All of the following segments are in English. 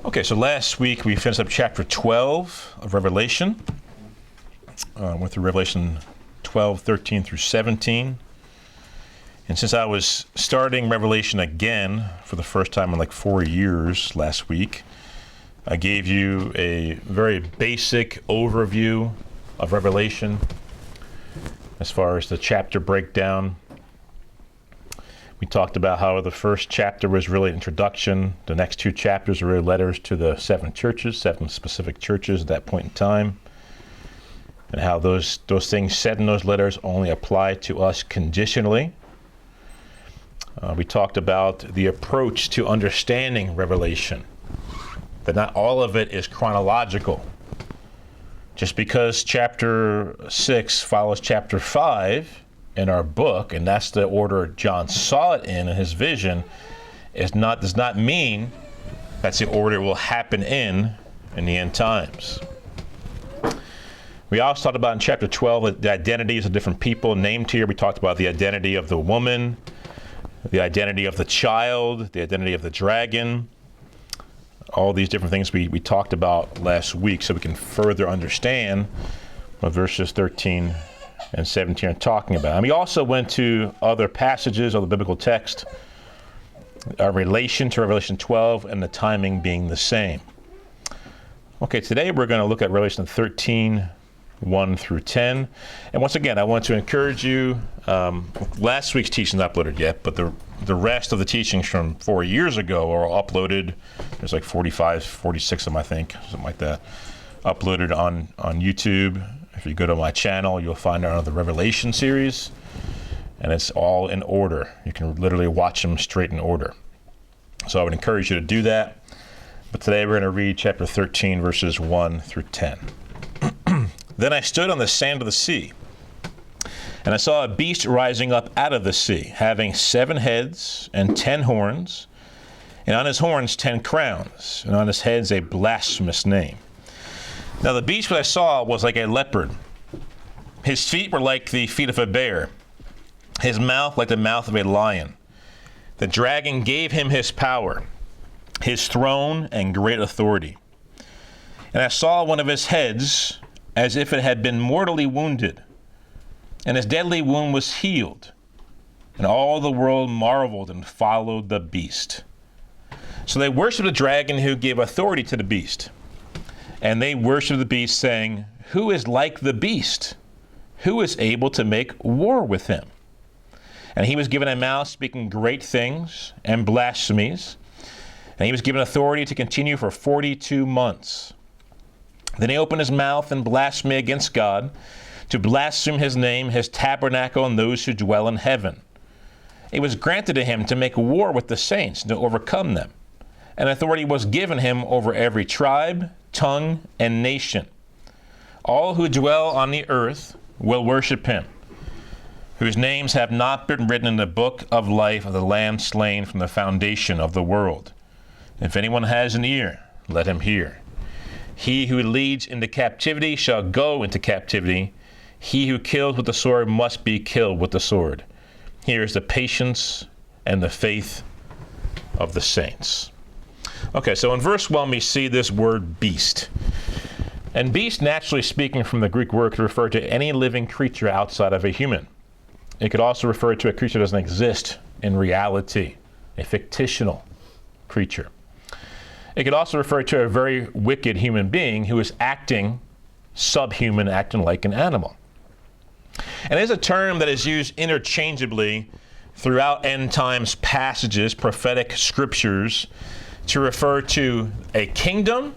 Okay, so last week we finished up chapter 12 of Revelation. Went through Revelation 12, 13 through 17. And since I was starting Revelation again for the first time in like 4 years last week, I gave you a very basic overview of Revelation as far as the chapter breakdown. We talked about how the first chapter was really an introduction. The next two chapters are really letters to the seven churches, seven specific churches at that point in time, and how those things said in those letters only apply to us conditionally. We talked about the approach to understanding Revelation, that not all of it is chronological. Just because chapter 6 follows chapter 5 in our book, and that's the order John saw it in his vision, does not mean that's the order it will happen in the end times. We also talked about in chapter 12 the identities of different people named here. We talked about the identity of the woman, the identity of the child, the identity of the dragon, all these different things we talked about last week so we can further understand what verses 13 and 17 are talking about. And we also went to other passages of the biblical text, our relation to Revelation 12 and the timing being the same. Okay, today we're going to look at Revelation 13, 1 through 10. And once again, I want to encourage you, last week's teaching is not uploaded yet, but the rest of the teachings from 4 years ago are uploaded. There's like 45, 46 of them, I think, something like that, uploaded on YouTube. If you go to my channel, you'll find it under the Revelation series, and it's all in order. You can literally watch them straight in order. So I would encourage you to do that. But today we're going to read chapter 13, verses 1 through 10. Then I stood on the sand of the sea, and I saw a beast rising up out of the sea, having 7 heads and 10 horns, and on his horns 10 crowns, and on his heads a blasphemous name. Now the beast that I saw was like a leopard. His feet were like the feet of a bear, his mouth like the mouth of a lion. The dragon gave him his power, his throne, and great authority. And I saw one of his heads as if it had been mortally wounded, and his deadly wound was healed. And all the world marveled and followed the beast. So they worshiped the dragon who gave authority to the beast. And they worshiped the beast, saying, "Who is like the beast? Who is able to make war with him?" And he was given a mouth speaking great things and blasphemies. And he was given authority to continue for 42 months. Then he opened his mouth in blasphemy against God, to blaspheme his name, his tabernacle, and those who dwell in heaven. It was granted to him to make war with the saints and to overcome them. And authority was given him over every tribe, tongue, and nation. All who dwell on the earth will worship him, whose names have not been written in the book of life of the Lamb slain from the foundation of the world. If anyone has an ear, let him hear. He who leads into captivity shall go into captivity. He who kills with the sword must be killed with the sword. Here is the patience and the faith of the saints. Okay, so in verse 1 we see this word beast. And beast, naturally speaking from the Greek word, could refer to any living creature outside of a human. It could also refer to a creature that doesn't exist in reality, a fictional creature. It could also refer to a very wicked human being who is acting subhuman, acting like an animal. And it is a term that is used interchangeably throughout end times passages, prophetic scriptures, to refer to a kingdom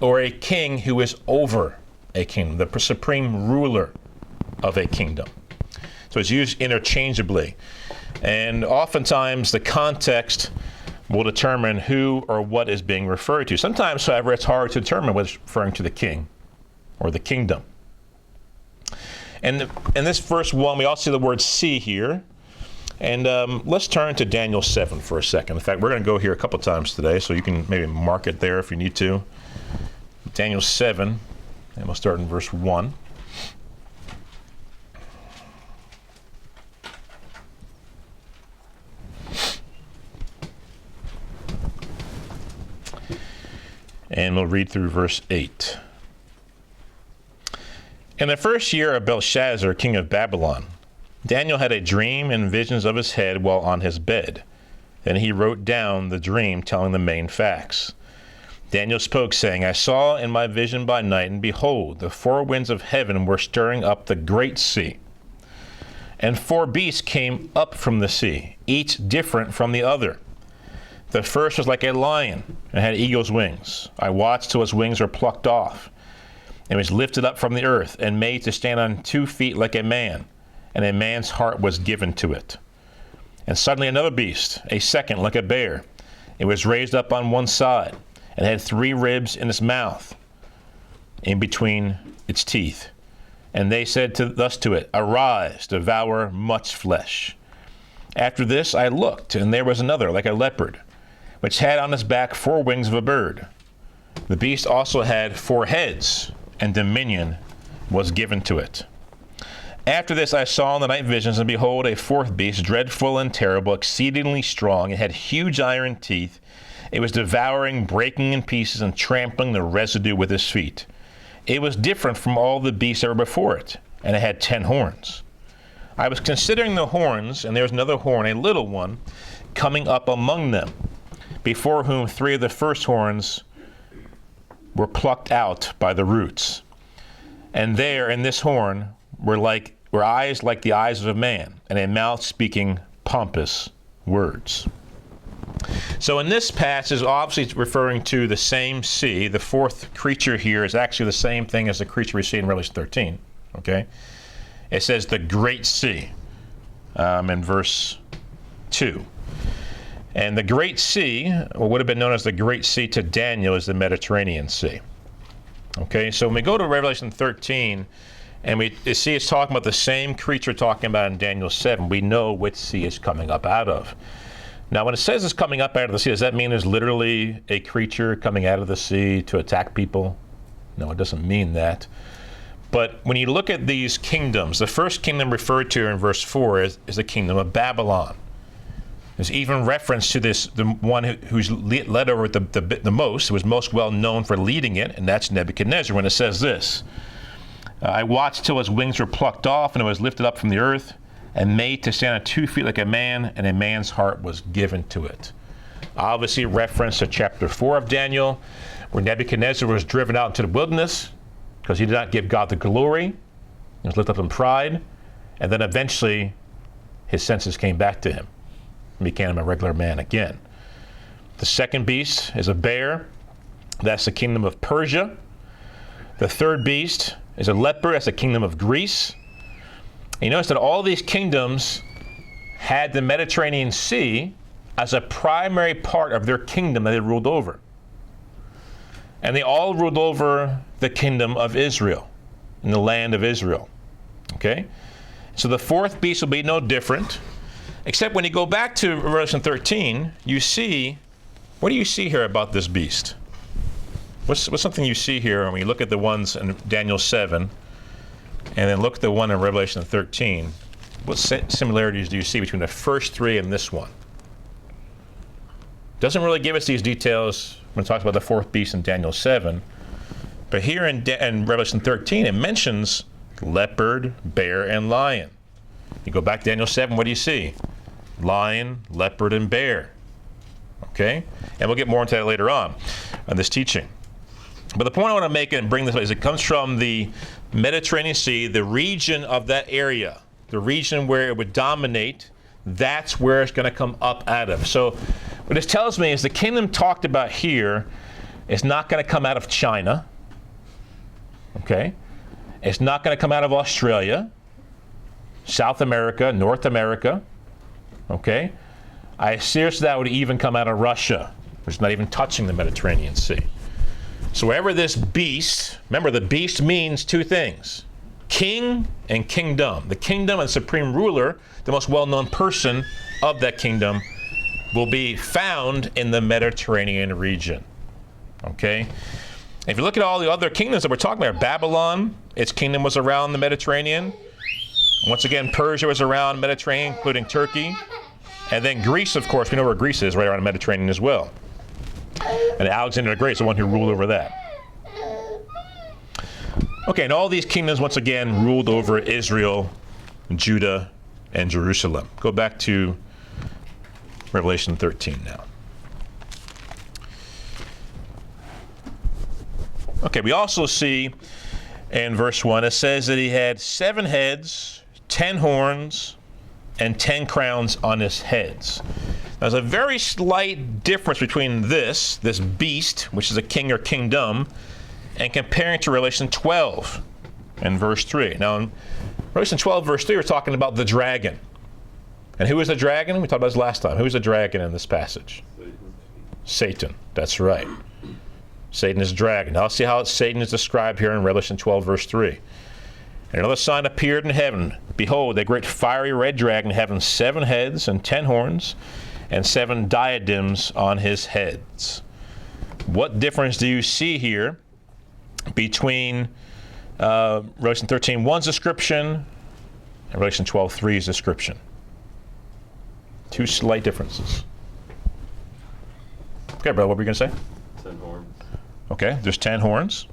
or a king who is over a kingdom, the supreme ruler of a kingdom. So it's used interchangeably. And oftentimes the context will determine who or what is being referred to. Sometimes, however, it's hard to determine whether it's referring to the king or the kingdom. And in this verse 1, we also see the word sea here. And let's turn to Daniel 7 for a second. In fact, we're going to go here a couple times today, so you can maybe mark it there if you need to. Daniel 7, and we'll start in verse 1. And we'll read through verse 8. In the first year of Belshazzar, king of Babylon, Daniel had a dream and visions of his head while on his bed. Then he wrote down the dream, telling the main facts. Daniel spoke, saying, I saw in my vision by night, and behold, the four winds of heaven were stirring up the great sea. And four beasts came up from the sea, each different from the other. The first was like a lion, and had eagle's wings. I watched till his wings were plucked off, and was lifted up from the earth, and made to stand on 2 feet like a man, and a man's heart was given to it. And suddenly another beast, a second like a bear. It was raised up on one side, and had 3 ribs in its mouth, in between its teeth. And they said thus to it, Arise, devour much flesh. After this I looked, and there was another like a leopard, which had on its back 4 wings of a bird. The beast also had 4 heads, and dominion was given to it. After this I saw in the night visions, and behold, a 4th beast, dreadful and terrible, exceedingly strong. It had huge iron teeth. It was devouring, breaking in pieces, and trampling the residue with its feet. It was different from all the beasts that were before it, and it had 10 horns. I was considering the horns, and there was another horn, a little one, coming up among them, before whom 3 of the first horns were plucked out by the roots. And there in this horn were eyes like the eyes of a man, and a mouth speaking pompous words. So in this passage, obviously it's referring to the same sea. The 4th creature here is actually the same thing as the creature we see in Revelation 13. Okay? It says the great sea in verse 2. And the great sea, what would have been known as the great sea to Daniel, is the Mediterranean Sea. Okay, so when we go to Revelation 13, and we see it's talking about the same creature talking about in Daniel 7, we know which sea it's coming up out of. Now, when it says it's coming up out of the sea, does that mean there's literally a creature coming out of the sea to attack people? No, it doesn't mean that. But when you look at these kingdoms, the first kingdom referred to in verse 4 is the kingdom of Babylon. There's even reference to this, the one who's led over it the most, who was most well known for leading it, and that's Nebuchadnezzar, when it says this. I watched till his wings were plucked off, and it was lifted up from the earth, and made to stand on 2 feet like a man, and a man's heart was given to it. Obviously reference to chapter 4 of Daniel, where Nebuchadnezzar was driven out into the wilderness because he did not give God the glory. He was lifted up in pride, and then eventually his senses came back to him and became a regular man again. The second beast is a bear. That's the kingdom of Persia. The third beast is a leopard. That's the kingdom of Greece. And you notice that all these kingdoms had the Mediterranean Sea as a primary part of their kingdom that they ruled over. And they all ruled over the kingdom of Israel, in the land of Israel. Okay? So the 4th beast will be no different, except when you go back to Revelation 13, you see, what do you see here about this beast? What's something you see here when you look at the ones in Daniel 7, and then look at the one in Revelation 13. What similarities do you see between the first 3 and this one? Doesn't really give us these details when it talks about the 4th beast in Daniel 7. But here in Revelation 13, it mentions leopard, bear, and lion. You go back to Daniel 7, what do you see? Lion, leopard, and bear. Okay? And we'll get more into that later on in this teaching. But the point I want to make and bring this up is it comes from the Mediterranean Sea, the region of that area, the region where it would dominate. That's where it's going to come up out of. So what this tells me is the kingdom talked about here is not going to come out of China. Okay? It's not going to come out of Australia, South America, North America. Okay? I seriously that would even come out of Russia, which is not even touching the Mediterranean Sea. So wherever this beast, remember the beast means 2 things, king and kingdom. The kingdom and supreme ruler, the most well-known person of that kingdom, will be found in the Mediterranean region. Okay? If you look at all the other kingdoms that we're talking about, Babylon, its kingdom was around the Mediterranean. Once again, Persia was around the Mediterranean, including Turkey. And then Greece, of course, we know where Greece is, right around the Mediterranean as well. And Alexander the Great is the one who ruled over that. Okay, and all these kingdoms, once again, ruled over Israel, Judah, and Jerusalem. Go back to Revelation 13 now. Okay, we also see in verse 1, it says that he had 7 heads, 10 horns, and 10 crowns on his heads. There's a very slight difference between this beast, which is a king or kingdom, and comparing to Revelation 12 and verse 3. Now, in Revelation 12, verse 3, we're talking about the dragon. And who is the dragon? We talked about this last time. Who is the dragon in this passage? Satan. That's right. Satan is a dragon. Now, let's see how Satan is described here in Revelation 12, verse 3. And another sign appeared in heaven. Behold, a great fiery red dragon having 7 heads and 10 horns, and 7 diadems on his heads. What difference do you see here between Revelation 13:1's description and Revelation 12:3's description? 2 slight differences. Okay, brother, what were you going to say? 10 horns. Okay, there's 10 horns.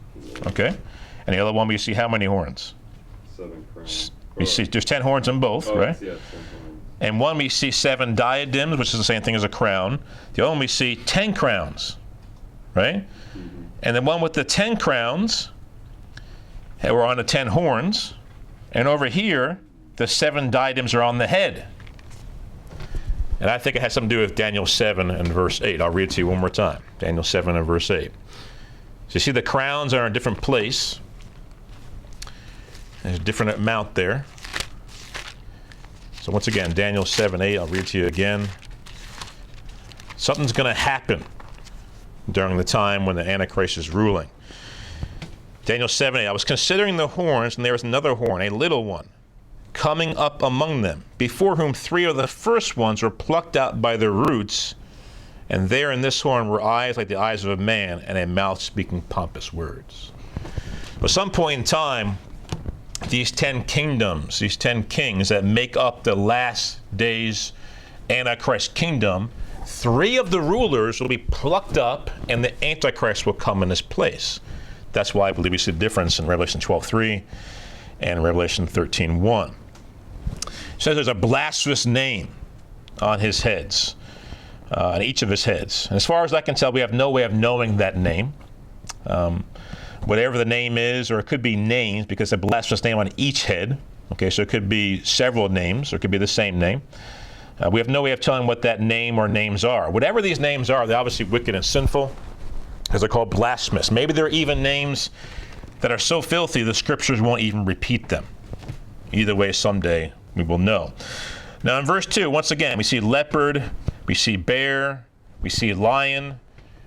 Okay. And the other one, we see how many horns? 7 crowns. We see there's 10 horns in both, right? Yeah, 10 horns. And one we see 7 diadems, which is the same thing as a crown. The other one we see 10 crowns, right? Mm-hmm. And the one with the 10 crowns, we're on the 10 horns. And over here, the 7 diadems are on the head. And I think it has something to do with Daniel 7 and verse 8. I'll read it to you one more time. Daniel 7 and verse 8. So you see the crowns are in a different place. There's a different amount there. So once again, Daniel 7:8, I'll read it to you again. Something's going to happen during the time when the Antichrist is ruling. Daniel 7:8, I was considering the horns, and there was another horn, a little one, coming up among them, before whom 3 of the first ones were plucked out by their roots, and there in this horn were eyes like the eyes of a man, and a mouth speaking pompous words. At some point in time, these 10 kingdoms, these 10 kings that make up the last days Antichrist kingdom, 3 of the rulers will be plucked up, and the Antichrist will come in his place. That's why I believe we see the difference in Revelation 12:3 and Revelation 13:1. It says there's a blasphemous name on his heads, on each of his heads. And as far as I can tell, we have no way of knowing that name. Whatever the name is, or it could be names, because a blasphemous name on each head. Okay, so it could be several names, or it could be the same name. We have no way of telling what that name or names are. Whatever these names are, they're obviously wicked and sinful, because they're called blasphemous. Maybe they're even names that are so filthy the scriptures won't even repeat them. Either way, someday we will know. Now in verse 2, once again, we see leopard, we see bear, we see lion.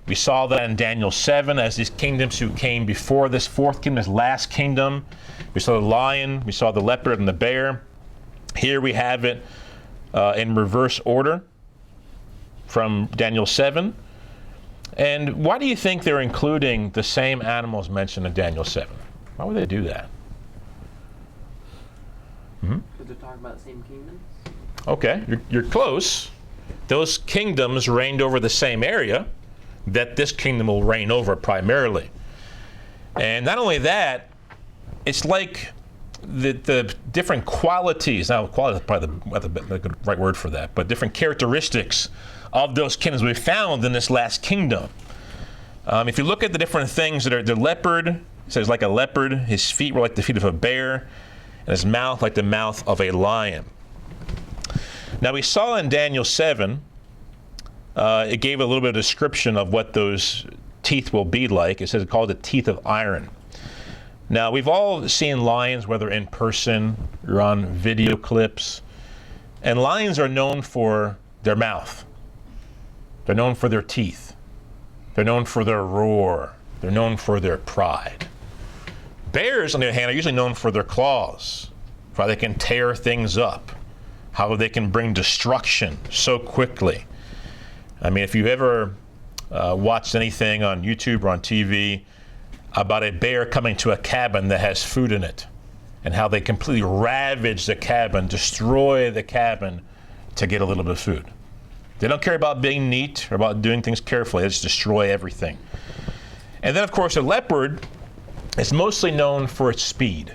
We saw that in Daniel 7 as these kingdoms who came before this 4th kingdom, this last kingdom. We saw the lion, we saw the leopard and the bear. Here we have it in reverse order from Daniel 7. And why do you think they're including the same animals mentioned in Daniel 7? Why would they do that? Because they're talking about the same kingdoms? Okay, you're close. Those kingdoms reigned over the same area that this kingdom will reign over primarily. And not only that, it's like the different qualities, now quality is probably the right word for that, but different characteristics of those kingdoms we found in this last kingdom. If you look at the different things that are, the leopard, it says like a leopard, his feet were like the feet of a bear, and his mouth like the mouth of a lion. Now we saw in Daniel 7, it gave a little bit of description of what those teeth will be like. It says it's called the teeth of iron. Now we've all seen lions, whether in person or on video clips, and lions are known for their mouth. They're known for their teeth. They're known for their roar. They're known for their pride. Bears, on the other hand, are usually known for their claws, for how they can tear things up, how they can bring destruction so quickly. I mean, if you've ever watched anything on YouTube or on TV about a bear coming to a cabin that has food in it, and how they completely ravage the cabin, destroy the cabin to get a little bit of food. They don't care about being neat or about doing things carefully. They just destroy everything. And then, of course, the leopard is mostly known for its speed.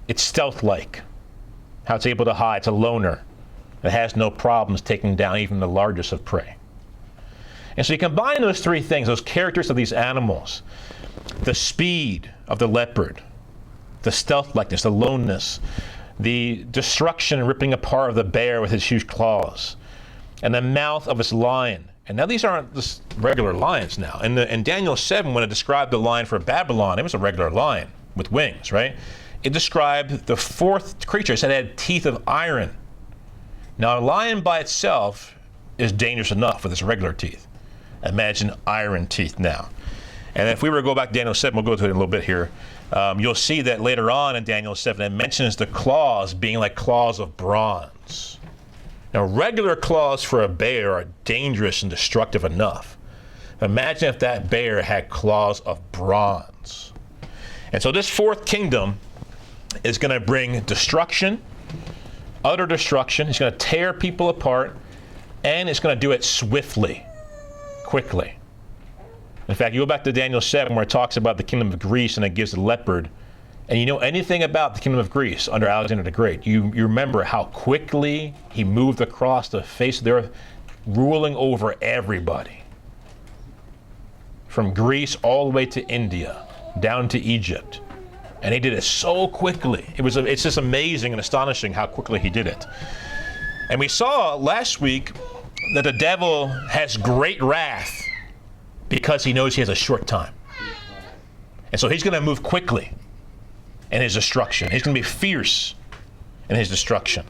It's stealth-like, how it's able to hide. It's a loner that has no problems taking down even the largest of prey. And so you combine those three things, those characters of these animals, the speed of the leopard, the stealth-likeness, the loneness, the destruction and ripping apart of the bear with his huge claws, and the mouth of its lion. And now these aren't just regular lions now. In Daniel 7, when it described the lion for Babylon, it was a regular lion with wings, right? It described the fourth creature. It said it had teeth of iron. Now, a lion by itself is dangerous enough with its regular teeth. Imagine iron teeth now. And if we were to go back to Daniel 7, we'll go to it in a little bit here, you'll see that later on in Daniel 7, it mentions the claws being like claws of bronze. Now, regular claws for a bear are dangerous and destructive enough. Imagine if that bear had claws of bronze. And so this fourth kingdom is going to bring destruction, utter destruction. It's going to tear people apart, and it's going to do it swiftly, quickly. In fact, you go back to Daniel 7 where it talks about the kingdom of Greece and it gives the leopard. And you know anything about the kingdom of Greece under Alexander the Great, you remember how quickly he moved across the face of the earth, ruling over everybody. From Greece all the way to India, down to Egypt. And he did it so quickly. It's just amazing and astonishing how quickly he did it. And we saw last week that the devil has great wrath because he knows he has a short time. And so he's going to move quickly in his destruction. He's going to be fierce in his destruction.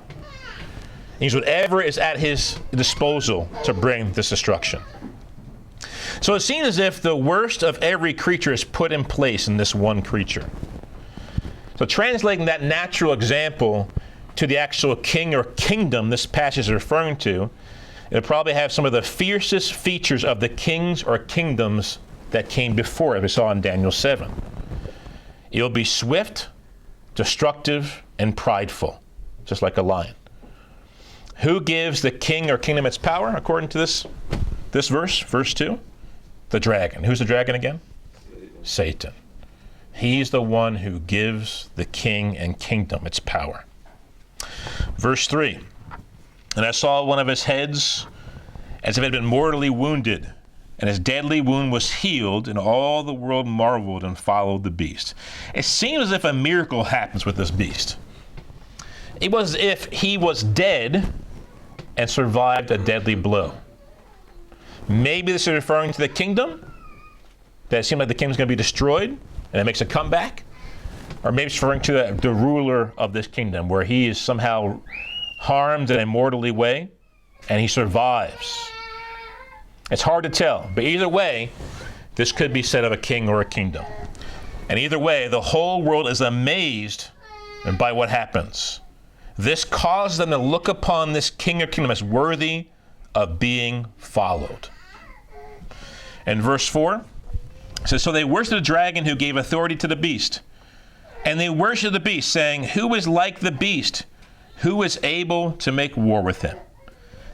He's whatever is at his disposal to bring this destruction. So it seems as if the worst of every creature is put in place in this one creature. So translating that natural example to the actual king or kingdom this passage is referring to, it'll probably have some of the fiercest features of the kings or kingdoms that came before, as we saw in Daniel 7. It'll be swift, destructive, and prideful, just like a lion. Who gives the king or kingdom its power, according to this verse, verse 2? The dragon. Who's the dragon again? Satan. He's the one who gives the king and kingdom its power. Verse 3. And I saw one of his heads as if it had been mortally wounded, and his deadly wound was healed, and all the world marveled and followed the beast. It seems as if a miracle happens with this beast. It was as if he was dead and survived a deadly blow. Maybe this is referring to the kingdom, that it seemed like the kingdom's going to be destroyed, and it makes a comeback. Or maybe it's referring to the ruler of this kingdom, where he is somehow harmed in a mortally way, and he survives. It's hard to tell, but either way, this could be said of a king or a kingdom. And either way, the whole world is amazed by what happens. This causes them to look upon this king or kingdom as worthy of being followed. And verse 4 says, so they worshiped the dragon who gave authority to the beast. And they worshiped the beast, saying, who is like the beast? Who is able to make war with him?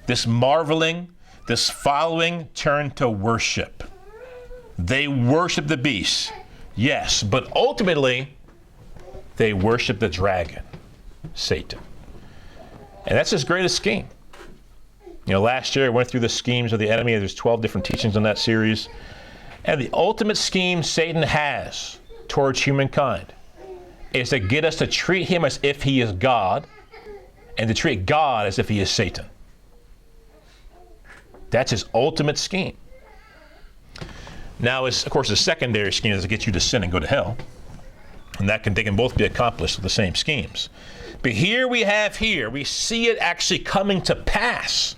This marveling, this following turned to worship. They worship the beast, yes, but ultimately, they worship the dragon, Satan. And that's his greatest scheme. You know, last year I went through the schemes of the enemy. There's 12 different teachings on that series. And the ultimate scheme Satan has towards humankind is to get us to treat him as if he is God and to treat God as if he is Satan. That's his ultimate scheme. Now, of course, the secondary scheme is to get you to sin and go to hell. And they can both be accomplished with the same schemes. But we see it actually coming to pass,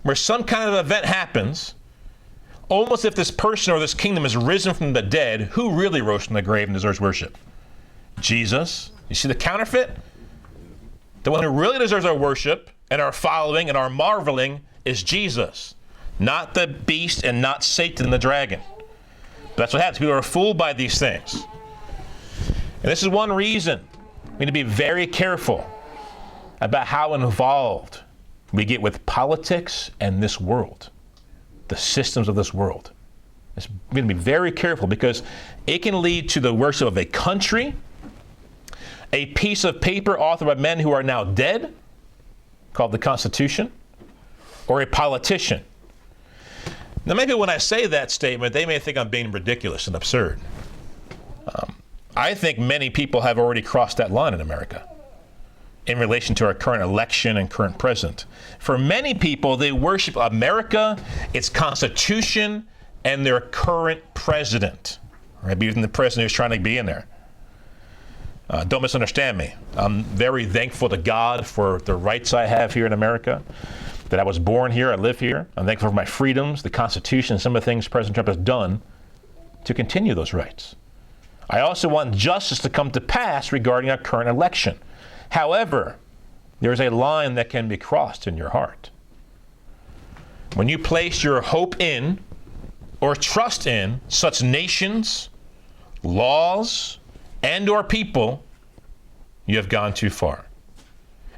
where some kind of event happens, almost if this person or this kingdom has risen from the dead. Who really rose from the grave and deserves worship? Jesus. You see the counterfeit? The one who really deserves our worship and our following and our marveling is Jesus, not the beast and not Satan the dragon. But that's what happens. People are fooled by these things. And this is one reason we need to be very careful about how involved we get with politics and this world, the systems of this world. It's going to be very careful because it can lead to the worship of a country, a piece of paper authored by men who are now dead, called the Constitution, or a politician. Now, maybe when I say that statement, they may think I'm being ridiculous and absurd. I think many people have already crossed that line in America in relation to our current election and current president. For many people, they worship America, its Constitution, and their current president, right? Even the president who's trying to be in there. Don't misunderstand me. I'm very thankful to God for the rights I have here in America, that I was born here, I live here. I'm thankful for my freedoms, the Constitution, some of the things President Trump has done to continue those rights. I also want justice to come to pass regarding our current election. However, there's a line that can be crossed in your heart. When you place your hope in or trust in such nations, laws, and or people, you have gone too far.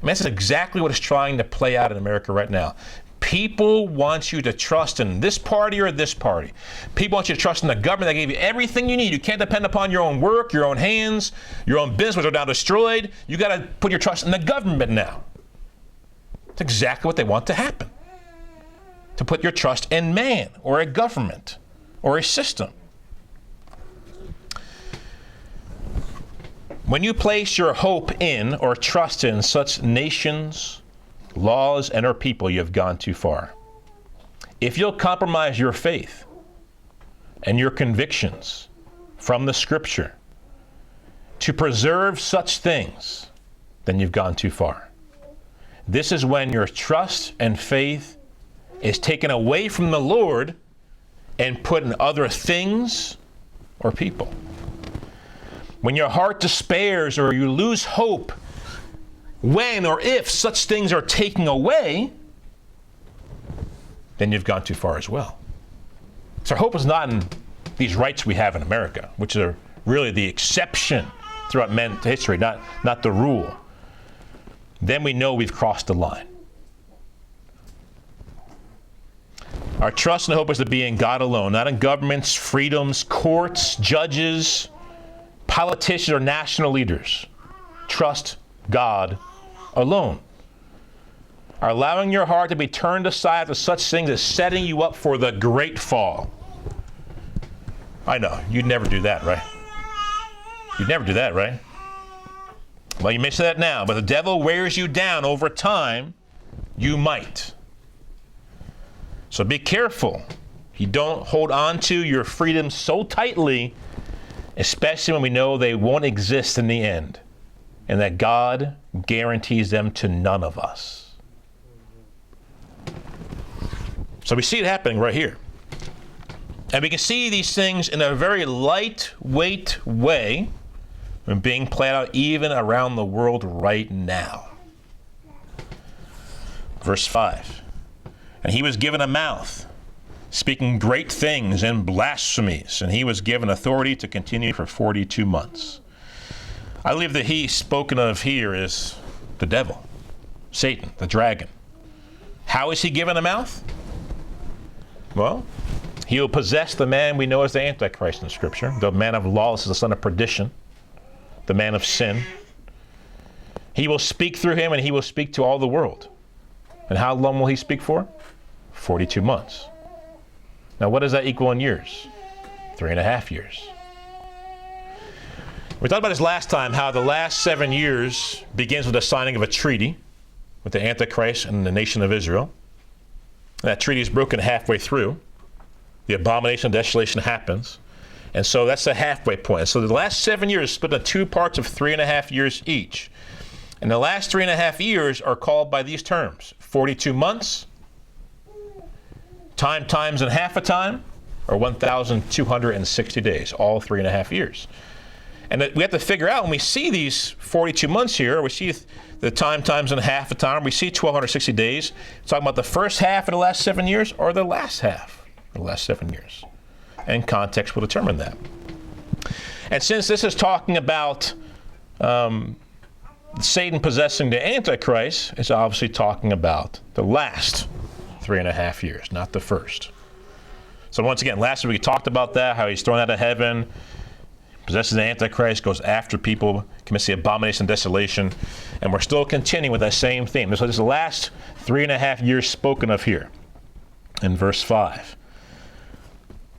I mean, that's exactly what is trying to play out in America right now. People want you to trust in this party or this party. People want you to trust in the government that gave you everything you need. You can't depend upon your own work, your own hands, your own business, which are now destroyed. You got to put your trust in the government now. That's exactly what they want to happen. To put your trust in man or a government or a system. When you place your hope in or trust in such nations, laws, and or people, you have gone too far. If you'll compromise your faith and your convictions from the Scripture to preserve such things, then you've gone too far. This is when your trust and faith is taken away from the Lord and put in other things or people. When your heart despairs or you lose hope when or if such things are taken away, then you've gone too far as well. So our hope is not in these rights we have in America, which are really the exception throughout men's history, not the rule. Then we know we've crossed the line. Our trust and hope is to be in God alone, not in governments, freedoms, courts, judges, politicians, or national leaders. Trust God alone. Allowing your heart to be turned aside to such things is setting you up for the great fall. I know, you'd never do that, right? You'd never do that, right? Well, you may say that now, but the devil wears you down over time, you might. So be careful. You don't hold on to your freedom so tightly, especially when we know they won't exist in the end, and that God guarantees them to none of us. So we see it happening right here. And we can see these things in a very lightweight way being played out even around the world right now. Verse 5. And he was given a mouth, speaking great things and blasphemies, and he was given authority to continue for 42 months. I believe that he spoken of here is the devil, Satan, the dragon. How is he given a mouth? Well, he will possess the man we know as the Antichrist in Scripture, the man of lawlessness, the son of perdition, the man of sin. He will speak through him, and he will speak to all the world. And how long will he speak for? 42 months. Now, what does that equal in years? 3.5 years. We talked about this last time, how the last 7 years begins with the signing of a treaty with the Antichrist and the nation of Israel. That treaty is broken halfway through. The abomination of desolation happens. And so that's the halfway point. So the last 7 years split into two parts of 3.5 years each. And the last 3.5 years are called by these terms: 42 months, times and half a time, or 1,260 days, all 3.5 years. And we have to figure out when we see these 42 months here, we see the times and half a time, we see 1,260 days. It's talking about the first half of the last 7 years or the last half of the last 7 years. And context will determine that. And since this is talking about Satan possessing the Antichrist is obviously talking about the last 3.5 years, not the first. So once again, last week we talked about that, how he's thrown out of heaven, possesses the Antichrist, goes after people, commits the abomination of desolation, and we're still continuing with that same theme. So this is the last 3.5 years spoken of here in verse 5.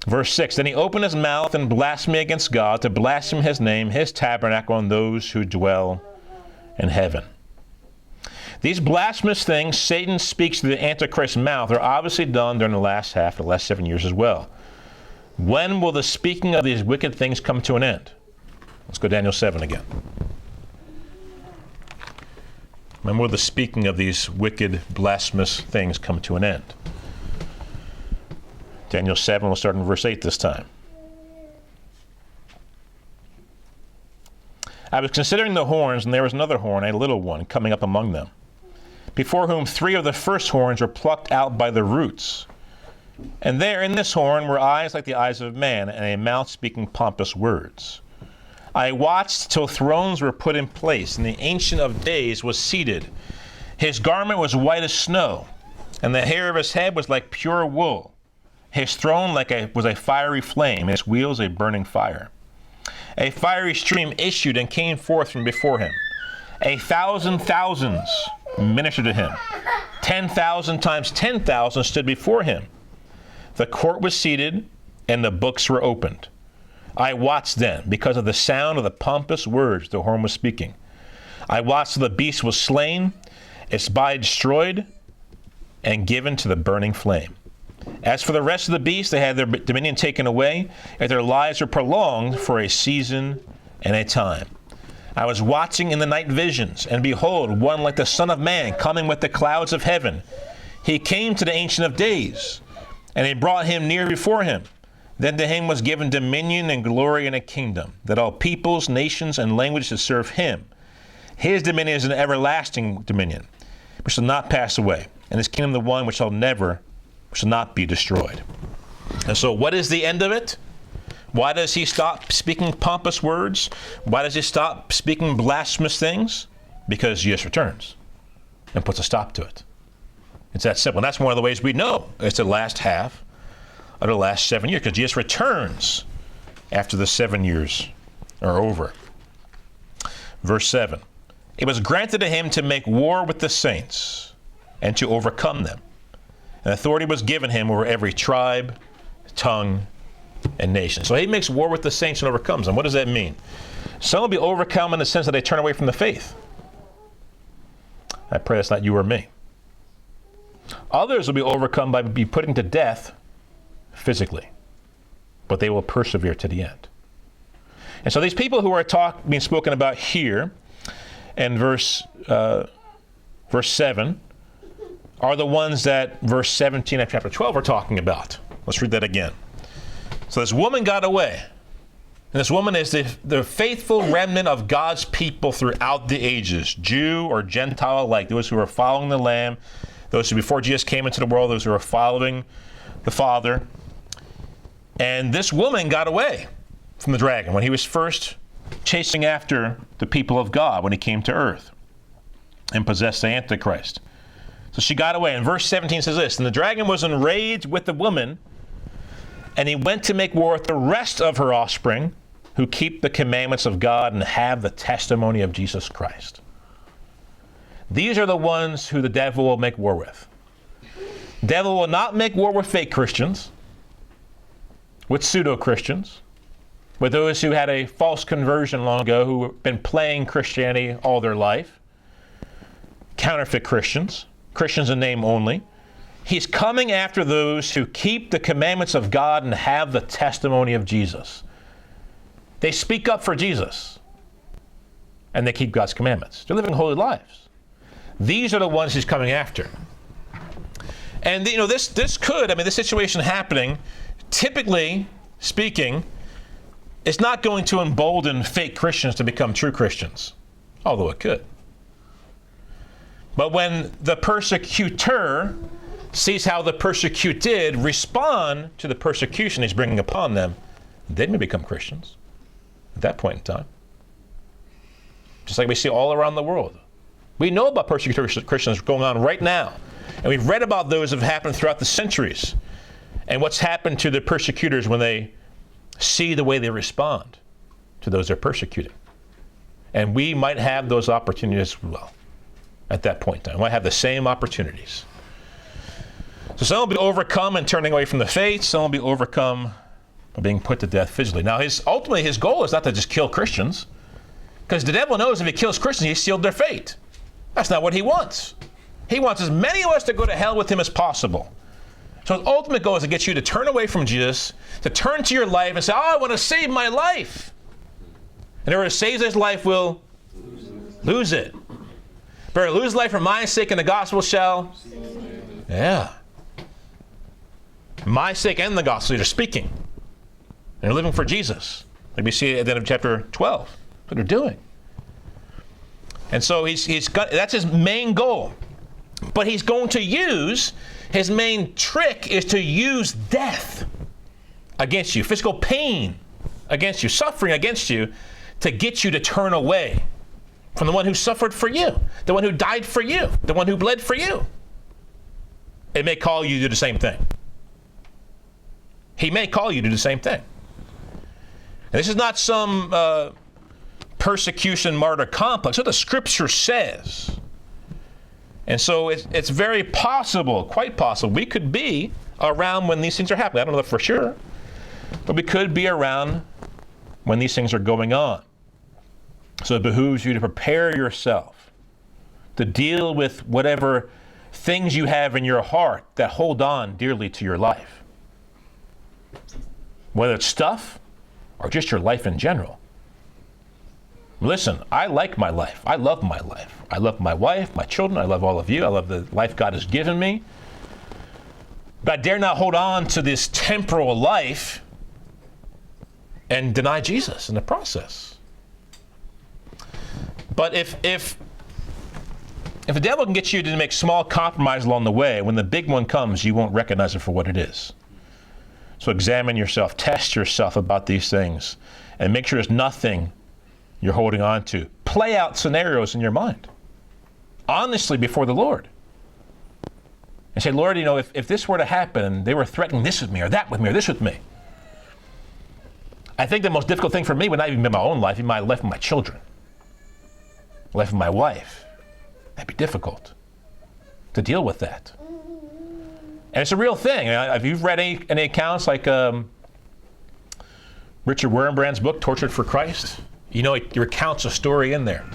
Verse 6, then he opened his mouth and blasphemed against God, to blaspheme his name, his tabernacle, and those who dwell in heaven. These blasphemous things Satan speaks through the Antichrist's mouth are obviously done during the last half, the last 7 years as well. When will the speaking of these wicked things come to an end? Let's go to Daniel 7 again. When will the speaking of these wicked, blasphemous things come to an end? Daniel 7, we'll start in verse 8 this time. I was considering the horns, and there was another horn, a little one, coming up among them, before whom 3 of the first horns were plucked out by the roots. And there in this horn were eyes like the eyes of man, and a mouth speaking pompous words. I watched till thrones were put in place, and the Ancient of Days was seated. His garment was white as snow, and the hair of his head was like pure wool. His throne was a fiery flame, and his wheels a burning fire. A fiery stream issued and came forth from before him. 1,000 thousands ministered to him. 10,000 times 10,000 stood before him. The court was seated, and the books were opened. I watched then, because of the sound of the pompous words the horn was speaking. I watched till the beast was slain, its body destroyed, and given to the burning flame. As for the rest of the beasts, they had their dominion taken away, and their lives were prolonged for a season and a time. I was watching in the night visions, and behold, one like the Son of Man coming with the clouds of heaven. He came to the Ancient of Days, and they brought him near before him. Then to him was given dominion and glory and a kingdom, that all peoples, nations, and languages should serve him. His dominion is an everlasting dominion, which shall not pass away, and his kingdom the one which shall not be destroyed. And so what is the end of it? Why does he stop speaking pompous words? Why does he stop speaking blasphemous things? Because Jesus returns and puts a stop to it. It's that simple. And that's one of the ways we know it's the last half of the last 7 years, because Jesus returns after the 7 years are over. Verse 7, it was granted to him to make war with the saints and to overcome them. And authority was given him over every tribe, tongue, and nation. So he makes war with the saints and overcomes them. What does that mean? Some will be overcome in the sense that they turn away from the faith. I pray that's not you or me. Others will be overcome by be putting to death physically, but they will persevere to the end. And so these people who are being spoken about here in verse 7 are the ones that verse 17 of chapter 12 are talking about. Let's read that again. So this woman got away. And this woman is the faithful remnant of God's people throughout the ages, Jew or Gentile alike, those who are following the Lamb, those who before Jesus came into the world, those who are following the Father. And this woman got away from the dragon when he was first chasing after the people of God when he came to earth and possessed the Antichrist. So she got away. And verse 17 says this, and the dragon was enraged with the woman, and he went to make war with the rest of her offspring who keep the commandments of God and have the testimony of Jesus Christ. These are the ones who the devil will make war with. The devil will not make war with fake Christians, with pseudo-Christians, with those who had a false conversion long ago, who have been playing Christianity all their life, counterfeit Christians, Christians in name only. He's coming after those who keep the commandments of God and have the testimony of Jesus. They speak up for Jesus, and they keep God's commandments. They're living holy lives. These are the ones he's coming after. And this situation happening, typically speaking, is not going to embolden fake Christians to become true Christians, although it could. But when the persecutor sees how the persecuted respond to the persecution he's bringing upon them, they may become Christians at that point in time. just like we see all around the world. We know about persecuted Christians going on right now. And we've read about those that have happened throughout the centuries. And what's happened to the persecutors when they see the way they respond to those they're persecuting. And we might have those opportunities as well at that point in time. We might have the same opportunities. So some will be overcome and turning away from the faith. Some will be overcome by being put to death physically. Now, ultimately, his goal is not to just kill Christians, because the devil knows if he kills Christians, he's sealed their fate. That's not what he wants. He wants as many of us to go to hell with him as possible. So his ultimate goal is to get you to turn away from Jesus, to turn to your life and say, I want to save my life. And whoever saves his life will lose it. Better lose life for my sake and the gospel shall. Yeah. My sake and the gospel, they're speaking. And they're living for Jesus. Like we see at the end of chapter 12. That's what they're doing. And so that's his main goal. But he's going to use, his main trick is to use death against you, physical pain against you, suffering against you, to get you to turn away from the one who suffered for you, the one who died for you, the one who bled for you. It may call you to do the same thing. He may call you to do the same thing. And this is not some persecution martyr complex. What the scripture says. And so it's very possible, quite possible, we could be around when these things are happening. I don't know for sure, but we could be around when these things are going on. So it behooves you to prepare yourself to deal with whatever things you have in your heart that hold on dearly to your life. Whether it's stuff or just your life in general. Listen, I like my life. I love my life. I love my wife, my children. I love all of you. I love the life God has given me. But I dare not hold on to this temporal life and deny Jesus in the process. But if the devil can get you to make small compromises along the way, when the big one comes, you won't recognize it for what it is. So examine yourself, test yourself about these things, and make sure there's nothing you're holding on to. Play out scenarios in your mind, honestly before the Lord. And say, Lord, if this were to happen, and they were threatening this with me, or that with me, or this with me, I think the most difficult thing for me would not even be my own life, even my life with my children, life with my wife. That'd be difficult to deal with that. And it's a real thing. If you've read any accounts like Richard Wurmbrand's book, Tortured for Christ, he recounts a story in there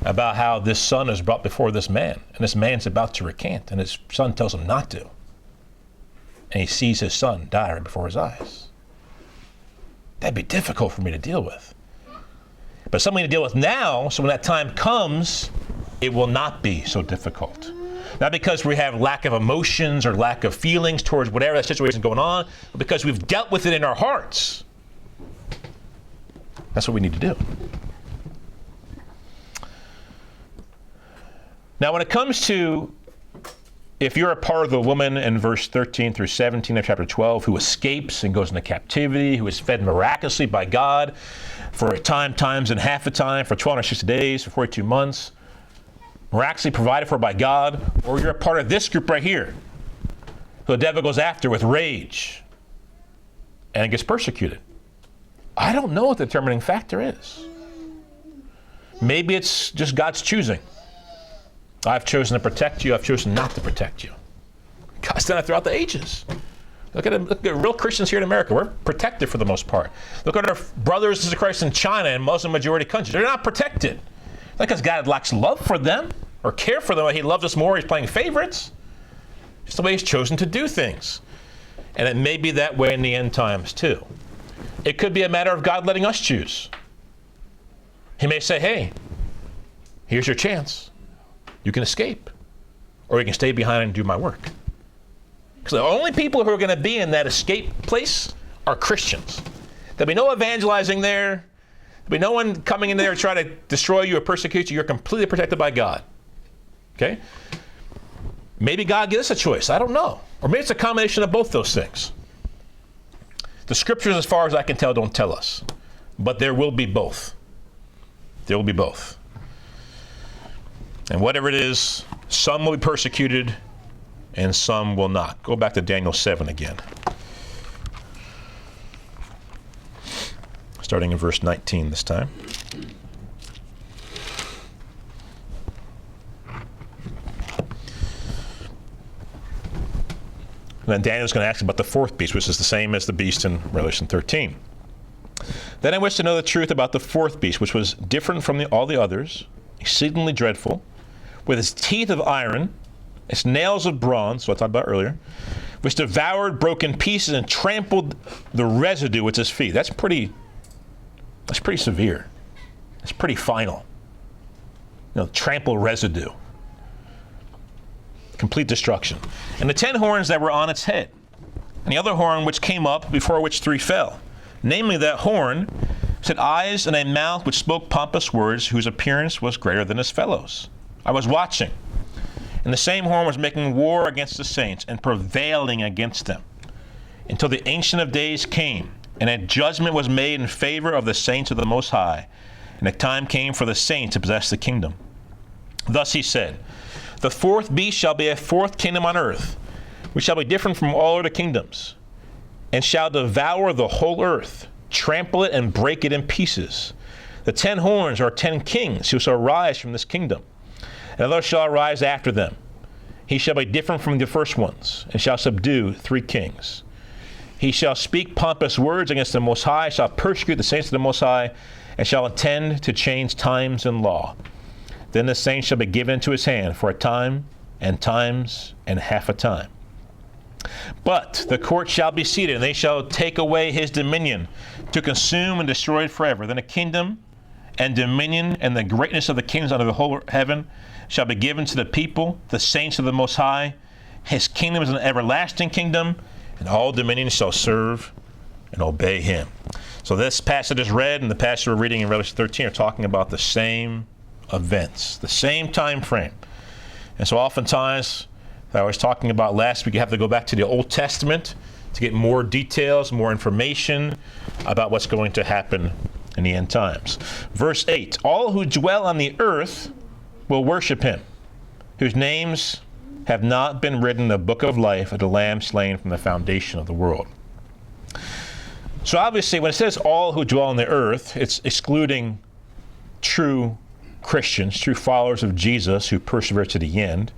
about how this son is brought before this man, and this man's about to recant, and his son tells him not to. And he sees his son die right before his eyes. That'd be difficult for me to deal with. But something to deal with now, so when that time comes, it will not be so difficult. Not because we have lack of emotions or lack of feelings towards whatever that situation is going on, but because we've dealt with it in our hearts. That's what we need to do. Now, when it comes to, if you're a part of the woman in verse 13 through 17 of chapter 12 who escapes and goes into captivity, who is fed miraculously by God for a time, times and half a time, for 1260 days, for 42 months, miraculously provided for by God, or you're a part of this group right here, who the devil goes after with rage and gets persecuted. I don't know what the determining factor is. Maybe it's just God's choosing. I've chosen to protect you. I've chosen not to protect you. God's done it throughout the ages. Look at real Christians here in America. We're protected for the most part. Look at our brothers in Christ in China and Muslim majority countries. They're not protected. Not because God lacks love for them or care for them. He loves us more. He's playing favorites. It's the way he's chosen to do things. And it may be that way in the end times too. It could be a matter of God letting us choose. He may say, hey, here's your chance. You can escape, or you can stay behind and do my work. Because the only people who are going to be in that escape place are Christians. There'll be no evangelizing there. There'll be no one coming in there to try to destroy you or persecute you. You're completely protected by God. Okay? Maybe God gives us a choice. I don't know. Or maybe it's a combination of both those things. The scriptures, as far as I can tell, don't tell us. But there will be both. There will be both. And whatever it is, some will be persecuted and some will not. Go back to Daniel 7 again. Starting in verse 19 this time. And then Daniel's going to ask about the fourth beast, which is the same as the beast in Revelation 13. Then I wish to know the truth about the fourth beast, which was different from all the others, exceedingly dreadful, with its teeth of iron, its nails of bronze, what I talked about earlier, which devoured, broke in pieces, and trampled the residue with its feet. That's pretty severe. That's pretty final. Trample residue. Complete destruction. And the 10 horns that were on its head, and the other horn which came up, before which 3 fell. Namely, that horn had eyes and a mouth which spoke pompous words, whose appearance was greater than his fellows. I was watching, and the same horn was making war against the saints and prevailing against them, until the Ancient of Days came, and a judgment was made in favor of the saints of the Most High, and a time came for the saints to possess the kingdom. Thus he said, the fourth beast shall be a fourth kingdom on earth, which shall be different from all other kingdoms, and shall devour the whole earth, trample it and break it in pieces. The 10 horns are 10 kings who shall arise from this kingdom, and others shall arise after them. He shall be different from the first ones, and shall subdue 3 kings. He shall speak pompous words against the Most High, shall persecute the saints of the Most High, and shall intend to change times and law. Then the saints shall be given into his hand for a time, and times, and half a time. But the court shall be seated, and they shall take away his dominion, to consume and destroy it forever. Then a kingdom and dominion and the greatness of the kings under the whole heaven shall be given to the people, the saints of the Most High. His kingdom is an everlasting kingdom, and all dominions shall serve and obey him. So this passage is read, and the passage we're reading in Revelation 13 are talking about the same events, the same time frame. And so oftentimes, I was talking about last week, you have to go back to the Old Testament to get more details, more information about what's going to happen in the end times. Verse 8, all who dwell on the earth will worship him, whose names have not been written in the book of life of the Lamb slain from the foundation of the world. So obviously, when it says all who dwell on the earth, it's excluding true Christians, true followers of Jesus who persevere to the end.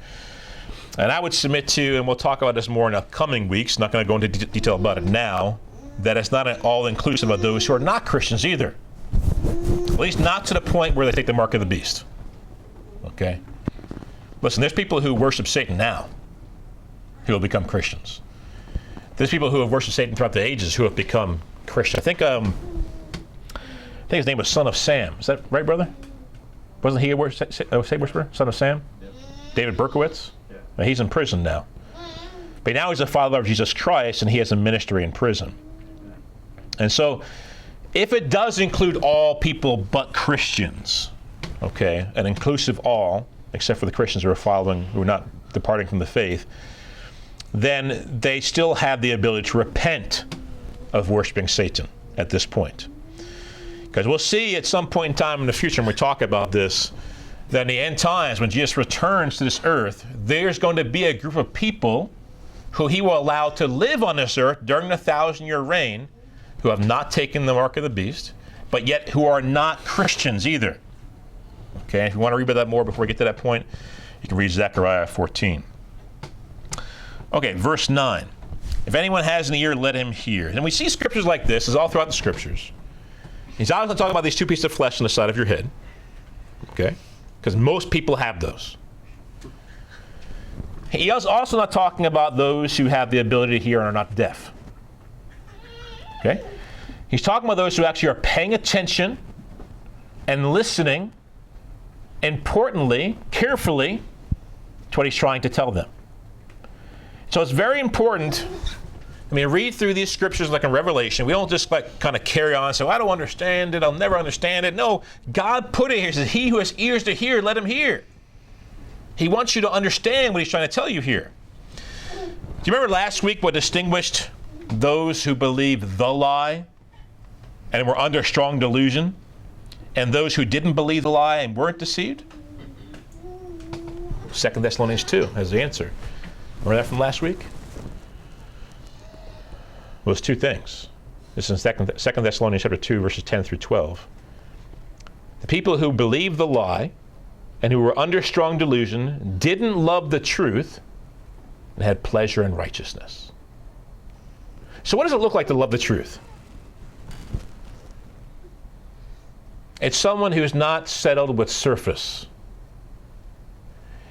And I would submit to, and we'll talk about this more in the coming weeks, not going to go into detail about it now, that it's not all-inclusive of those who are not Christians either. At least not to the point where they take the mark of the beast. Okay? Listen, there's people who worship Satan now who will become Christians. There's people who have worshiped Satan throughout the ages who have become Christian. I think his name was Son of Sam. Is that right, brother? Wasn't he a Satan worshiper? Son of Sam? Yeah. David Berkowitz? Yeah. He's in prison now. But now he's a follower of Jesus Christ, and he has a ministry in prison. And so, if it does include all people but Christians, okay, and inclusive all, except for the Christians who are not departing from the faith, then they still have the ability to repent of worshiping Satan at this point. Because we'll see at some point in time in the future, when we talk about this, that in the end times, when Jesus returns to this earth, there's going to be a group of people who he will allow to live on this earth during the 1,000-year reign, who have not taken the mark of the beast, but yet who are not Christians either. Okay, if you want to read about that more before we get to that point, you can read Zechariah 14. Okay, verse 9. If anyone has an ear, let him hear. And we see scriptures like this, is all throughout the scriptures. He's obviously talking about these 2 pieces of flesh on the side of your head. Okay? Because most people have those. He is also not talking about those who have the ability to hear and are not deaf. Okay? He's talking about those who actually are paying attention and listening, importantly, carefully, to what he's trying to tell them. So it's very important. I mean, read through these scriptures like in Revelation. We don't just kind of carry on and say, well, I don't understand it, I'll never understand it. No, God put it here. He says, he who has ears to hear, let him hear. He wants you to understand what he's trying to tell you here. Do you remember last week what distinguished those who believed the lie and were under strong delusion, and those who didn't believe the lie and weren't deceived? 2 Thessalonians 2 as the answer. Remember that from last week? Well, it's two things. This is in 2 Thessalonians chapter 2, verses 10 through 12. The people who believed the lie and who were under strong delusion didn't love the truth and had pleasure in righteousness. So what does it look like to love the truth? It's someone who's not settled with surface.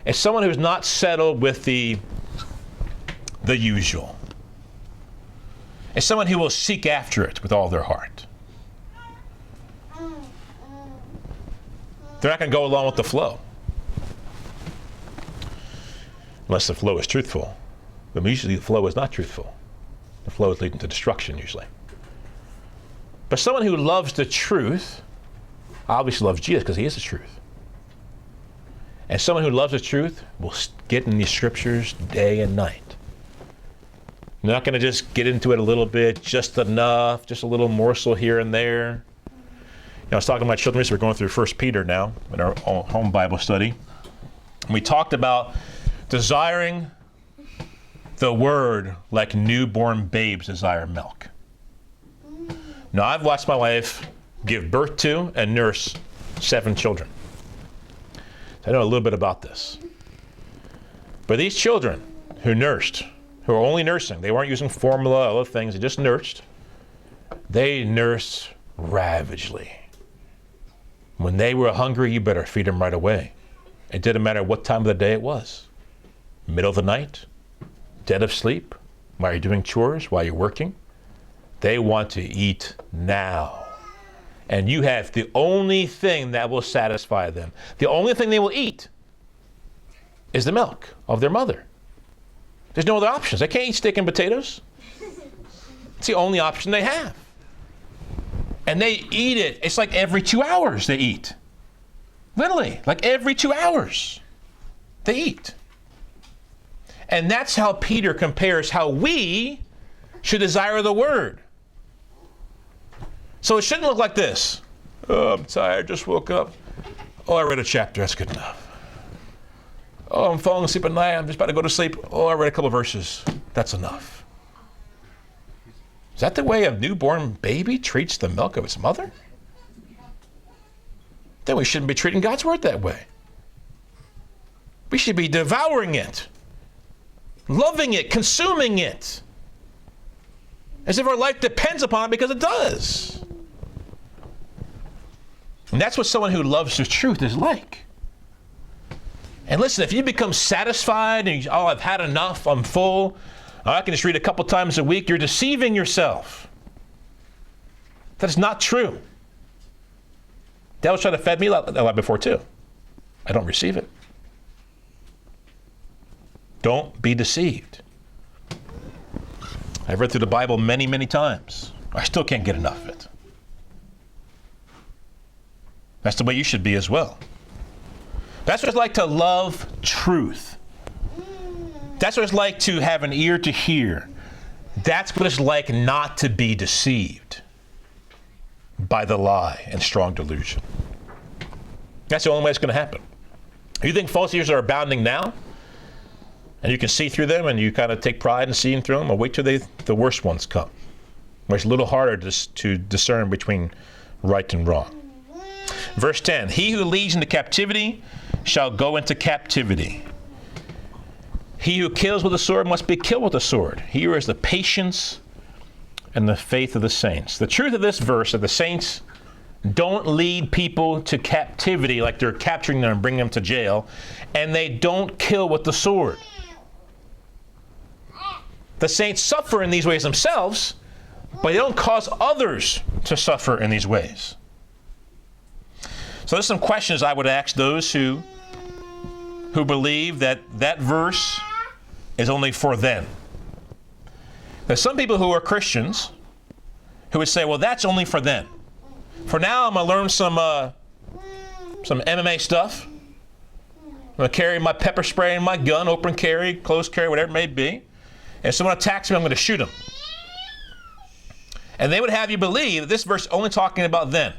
It's someone who's not settled with the usual. It's someone who will seek after it with all their heart. They're not going to go along with the flow. Unless the flow is truthful. But usually the flow is not truthful. The flow is leading to destruction usually. But someone who loves the truth obviously loves Jesus because he is the truth. And someone who loves the truth will get in these scriptures day and night. They're not going to just get into it a little bit, just enough, just a little morsel here and there. I was talking to my children, so we're going through 1 Peter now in our home Bible study. And we talked about desiring the word like newborn babes desire milk. Now, I've watched my wife give birth to and nurse 7 children. So I know a little bit about this. But these children who nursed, who were only nursing, they weren't using formula, other things, they just nursed. They nursed ravagely. When they were hungry, you better feed them right away. It didn't matter what time of the day it was. Middle of the night, dead of sleep, while you're doing chores, while you're working. They want to eat now. And you have the only thing that will satisfy them. The only thing they will eat is the milk of their mother. There's no other options. They can't eat steak and potatoes. It's the only option they have. And they eat it. It's like every 2 hours they eat. Literally, like every 2 hours they eat. And that's how Peter compares how we should desire the word. So it shouldn't look like this. Oh, I'm tired, just woke up. Oh, I read a chapter, that's good enough. Oh, I'm falling asleep at night, I'm just about to go to sleep. Oh, I read a couple verses, that's enough. Is that the way a newborn baby treats the milk of its mother? Then we shouldn't be treating God's word that way. We should be devouring it, loving it, consuming it, as if our life depends upon it, because it does. And that's what someone who loves the truth is like. And listen, if you become satisfied and oh, I've had enough, I'm full, I can just read a couple times a week, you're deceiving yourself. That is not true. Devil's trying to fed me a lot before too. I don't receive it. Don't be deceived. I've read through the Bible many, many times. I still can't get enough of it. That's the way you should be as well. That's what it's like to love truth. That's what it's like to have an ear to hear. That's what it's like not to be deceived by the lie and strong delusion. That's the only way it's going to happen. If you think false teachers are abounding now, and you can see through them, and you kind of take pride in seeing through them, well, wait till the worst ones come, where it's a little harder to discern between right and wrong. Verse 10, he who leads into captivity shall go into captivity. He who kills with a sword must be killed with a sword. Here is the patience and the faith of the saints. The truth of this verse, that the saints don't lead people to captivity like they're capturing them and bringing them to jail, and they don't kill with the sword. The saints suffer in these ways themselves, but they don't cause others to suffer in these ways. So there's some questions I would ask those who believe that verse is only for them. There's some people who are Christians who would say, well, that's only for them. For now, I'm going to learn some MMA stuff. I'm going to carry my pepper spray and my gun, open carry, close carry, whatever it may be. And if someone attacks me, I'm going to shoot them. And they would have you believe that this verse is only talking about them.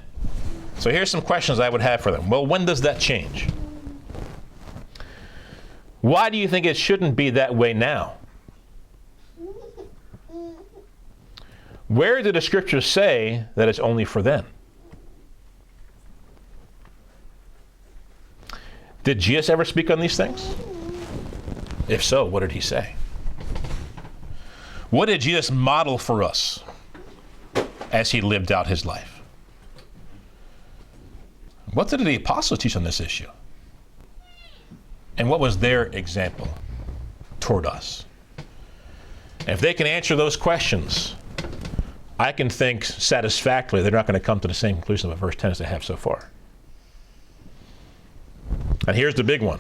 So here's some questions I would have for them. Well, when does that change? Why do you think it shouldn't be that way now? Where do the scriptures say that it's only for then? Did Jesus ever speak on these things? If so, what did he say? What did Jesus model for us as he lived out his life? What did the apostles teach on this issue? And what was their example toward us? And if they can answer those questions, I can think satisfactorily they're not going to come to the same conclusion of verse 10 as they have so far. And here's the big one.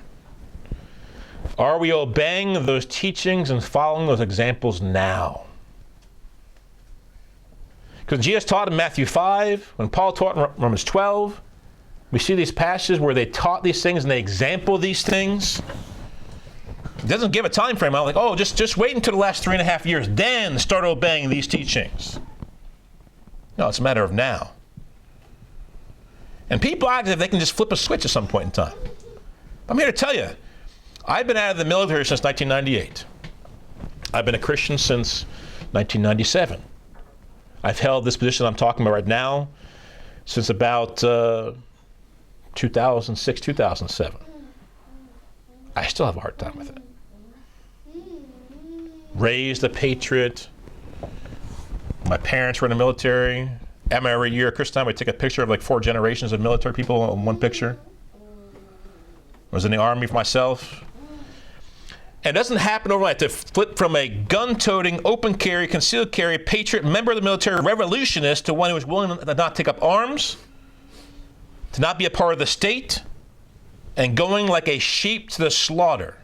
Are we obeying those teachings and following those examples now? Because Jesus taught in Matthew 5, when Paul taught in Romans 12, we see these passages where they taught these things and they example these things. It doesn't give a time frame. I'm like, oh, just wait until the last 3.5 years, then start obeying these teachings. No, it's a matter of now. And people act as if they can just flip a switch at some point in time. I'm here to tell you, I've been out of the military since 1998. I've been a Christian since 1997. I've held this position I'm talking about right now since about 2006, 2007. I still have a hard time with it. Raised a patriot. My parents were in the military. Every year at Christmas time, we take a picture of like 4 generations of military people in one picture. I was in the Army for myself. And it doesn't happen overnight to flip from a gun-toting, open carry, concealed carry, patriot, member of the military, revolutionist to one who was willing to not take up arms, to not be a part of the state, and going like a sheep to the slaughter.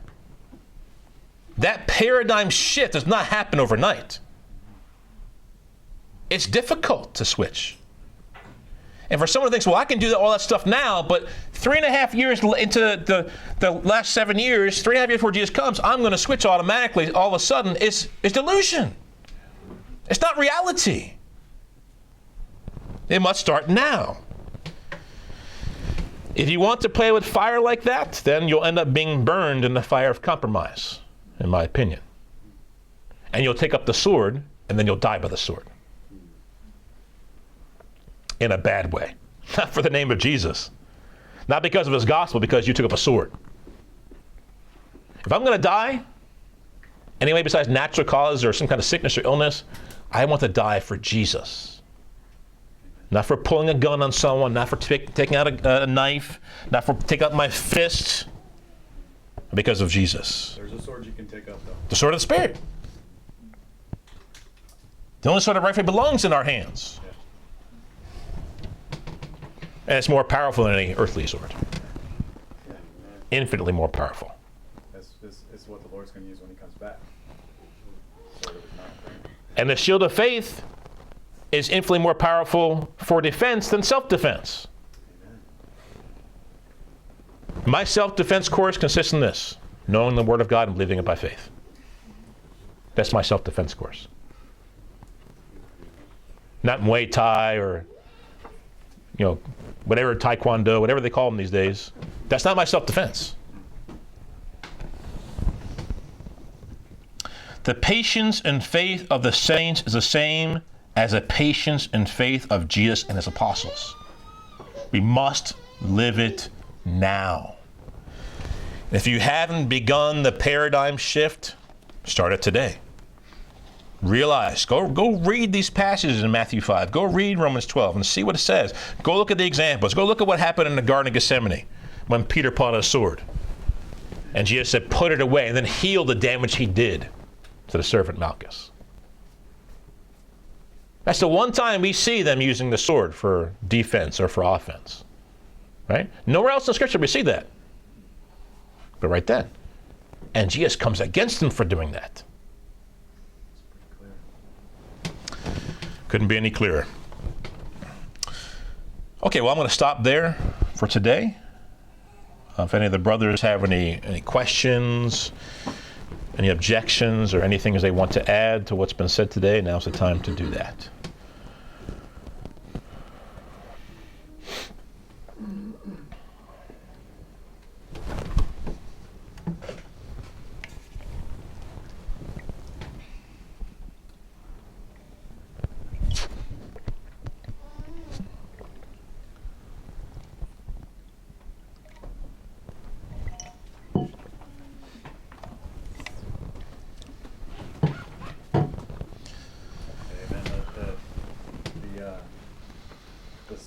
That paradigm shift does not happen overnight. It's difficult to switch. And for someone who thinks, well, I can do all that stuff now, but 3.5 years into the last 7 years, 3.5 years before Jesus comes, I'm going to switch automatically all of a sudden, it's delusion. It's not reality. It must start now. If you want to play with fire like that, then you'll end up being burned in the fire of compromise, in my opinion. And you'll take up the sword, and then you'll die by the sword. In a bad way. Not for the name of Jesus. Not because of his gospel, because you took up a sword. If I'm going to die, anyway besides natural causes or some kind of sickness or illness, I want to die for Jesus. Not for pulling a gun on someone, not for taking out a knife, not for taking out my fist, because of Jesus. There's a sword you can take up, though. The sword of the Spirit. The only sword that rightfully belongs in our hands. And it's more powerful than any earthly sword. Yeah, Infinitely more powerful. It's what the Lord's going to use when he comes back. And the shield of faith is infinitely more powerful for defense than self-defense. Amen. My self-defense course consists in this: knowing the Word of God and believing it by faith. That's my self-defense course. Not Muay Thai or, whatever, Taekwondo, whatever they call them these days. That's not my self-defense. The patience and faith of the saints is the same as the patience and faith of Jesus and his apostles. We must live it now. If you haven't begun the paradigm shift, start it today. Realize, go read these passages in Matthew 5. Go read Romans 12 and see what it says. Go look at the examples. Go look at what happened in the Garden of Gethsemane when Peter pulled out a sword. And Jesus said, put it away, and then heal the damage he did to the servant Malchus. That's the one time we see them using the sword for defense or for offense. Right? Nowhere else in Scripture we see that. But right then. And Jesus comes against them for doing that. Couldn't be any clearer. Okay, well, I'm going to stop there for today. If any of the brothers have any questions, any objections, or anything they want to add to what's been said today, now's the time to do that.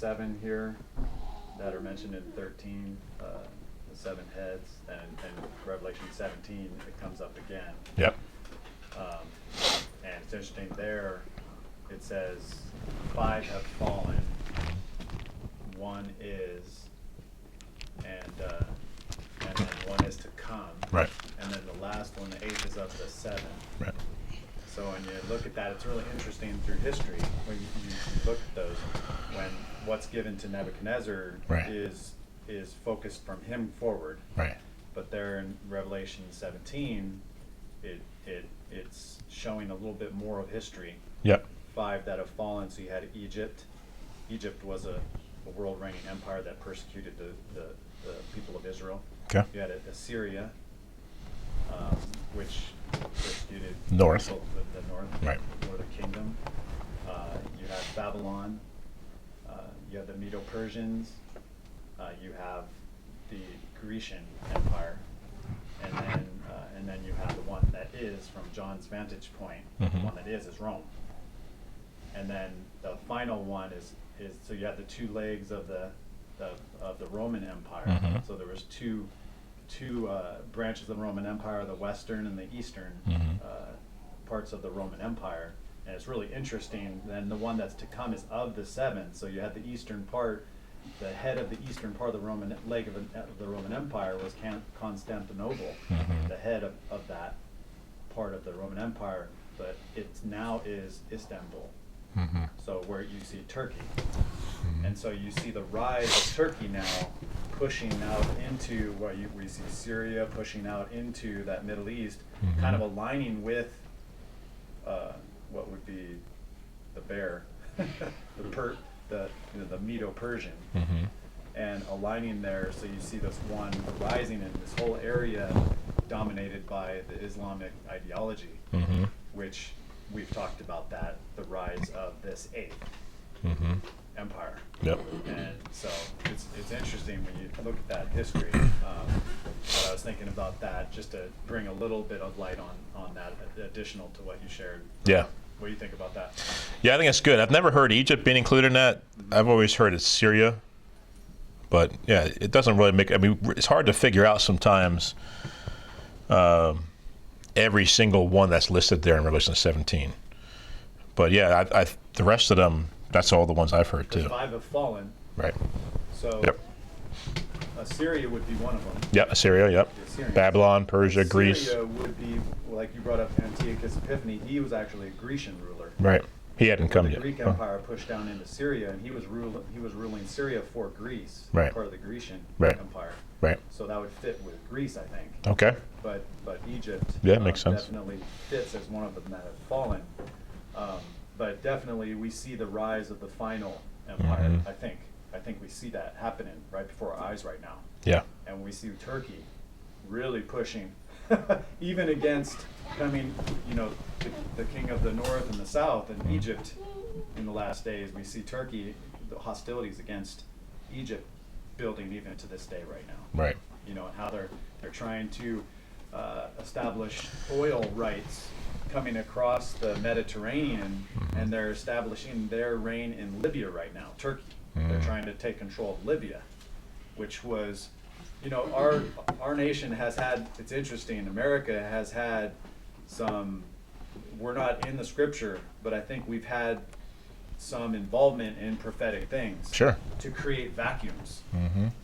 7 here that are mentioned in 13, the 7 heads, and Revelation 17, it comes up again. Yep. And it's interesting there, it says 5 have fallen, 1 is, and then 1 is to come. Right. And then the last one, the 8th, is of the 7. Right. So when you look at that, it's really interesting through history when you look at those. When what's given to Nebuchadnezzar Right. is focused from him forward. Right. But there in Revelation 17, it's showing a little bit more of history. Yep. 5 that have fallen. So you had Egypt. Egypt was a world reigning empire that persecuted the people of Israel. Okay. You had Assyria, which persecuted North. people, the north, Right. northern kingdom. You have Babylon. You have the Medo-Persians. You have the Grecian Empire, and then you have the one that is, from John's vantage point, the one that is Rome. And then the final one is so you have the 2 legs of the Roman Empire. So there was two branches of the Roman Empire, the Western and the Eastern parts of the Roman Empire. And it's really interesting. Then the one that's to come is of the 7. So you had the eastern part, the head of the eastern part of the Roman leg of the Roman Empire was Constantinople, the head of that part of the Roman Empire. But it now is Istanbul. So where you see Turkey. And so you see the rise of Turkey now pushing out into where you see Syria pushing out into that Middle East, kind of aligning with what would be the bear, the Medo-Persian, and aligning there. So you see this one rising in this whole area dominated by the Islamic ideology, which we've talked about that, the rise of this 8th empire. Yep. And so it's interesting when you look at that history. But I was thinking about that just to bring a little bit of light on that, additional to what you shared. Yeah. What do you think about that? Yeah, I think it's good. I've never heard Egypt being included in that. I've always heard it's Syria. But yeah, it doesn't really make, I mean, it's hard to figure out sometimes every single one that's listed there in Revelation 17. But yeah, the rest of them, that's all the ones I've heard too. 5 have fallen. Right. So Yep. Assyria would be one of them. Yep, Assyria, yep. The Assyrians. Babylon, Persia, Greece. Syria would be, like you brought up Antiochus Epiphanes, he was actually a Grecian ruler. Right. He hadn't come The yet. Greek Empire pushed down into Syria, and he was ruling Syria for Greece, Right. part of the Grecian Right. Empire. Right. So that would fit with Greece, I think. Okay. But Egypt Yeah, makes sense. definitely fits as one of them that have fallen. But definitely we see the rise of the final empire. I think we see that happening right before our eyes right now. Yeah. And we see Turkey really pushing, even against, I mean, the king of the north and the south and Egypt in the last days. We see Turkey, the hostilities against Egypt building even to this day right now. Right. And how they're trying to establish oil rights coming across the Mediterranean, and they're establishing their reign in Libya right now, Turkey. They're trying to take control of Libya, which was, our nation has had, it's interesting, America has had some, we're not in the scripture, but I think we've had some involvement in prophetic things. Sure. To create vacuums.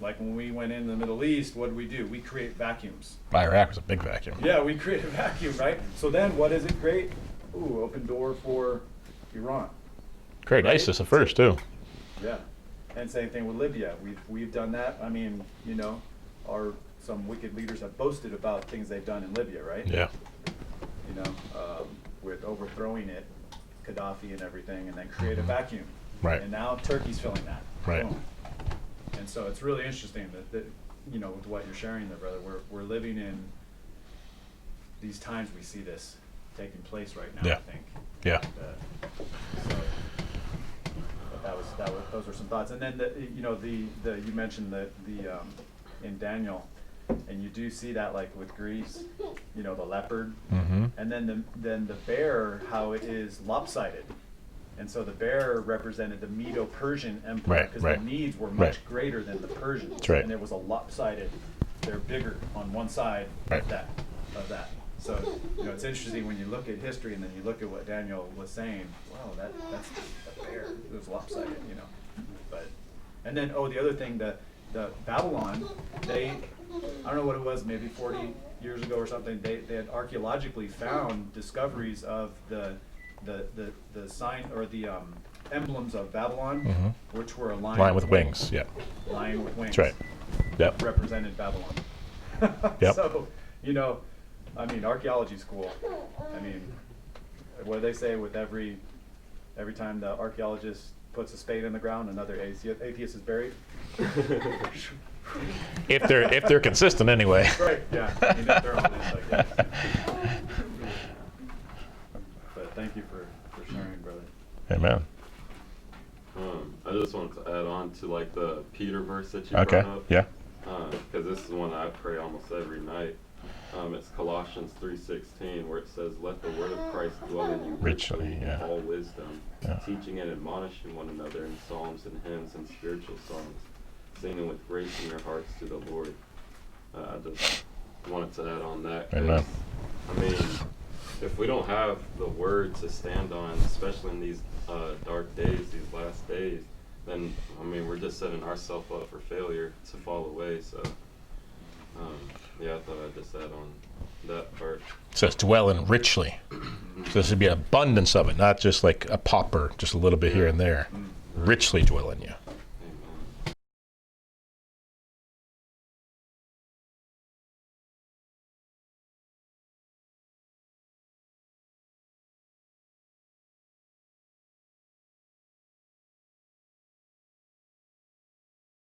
Like when we went in the Middle East, what did? We create vacuums. Iraq was a big vacuum. Yeah, we create a vacuum, right? So then what does it create? Ooh, open door for Iran. Great. Right? ISIS at first too. Yeah. And same thing with Libya. We've done that. I mean, some wicked leaders have boasted about things they've done in Libya, right? Yeah. With overthrowing it, Gaddafi and everything, and then create a vacuum. Right. And now Turkey's filling that. Right. Boom. And so it's really interesting that with what you're sharing there, brother, we're living in these times. We see this taking place right now. Yeah. I think. Yeah. But those were some thoughts. And then you mentioned the in Daniel, and you do see that like with Greece, the leopard, and then the bear, how it is lopsided. And so the bear represented the Medo-Persian Empire, Right, because right. the Medes were much Right. greater than the Persians. That's right. And there was a lopsided, they're bigger on one side Right. of that. So, you know, it's interesting when you look at history and then you look at what Daniel was saying, wow, that's a bear, it was lopsided, you know. But, and then, the other thing, the Babylon, I don't know what it was, maybe 40 years ago or something, they had archaeologically found discoveries of the sign, or the emblems of Babylon, which were a lion Lion with wings. Yeah. Lion with wings. That's right. Yep. Represented Babylon. Yep. So, you know, I mean, archaeology's cool. I mean, what do they say with every time the archaeologist puts a spade in the ground, another atheist is buried? If they're consistent anyway. Right, yeah. I mean, if they're honest, I guess. But thank you for sharing, brother. Amen. I just wanted to add on to like the Peter verse that you Okay. brought up. Yeah. Because this is one I pray almost every night. It's Colossians 3:16, where it says, "Let the word of Christ dwell in you Richly, in yeah. all wisdom, Yeah. teaching and admonishing one another in psalms and hymns and spiritual songs, singing with grace in your hearts to the Lord." I just wanted to add on that. 'Cause, Amen. I mean, if we don't have the word to stand on, especially in these dark days, these last days, then, I mean, we're just setting ourselves up for failure to fall away. So, yeah, I thought I'd just add on that part. It says dwell in richly. So there should be an abundance of it, not just like a pauper, just a little bit here and there. Richly dwell in you.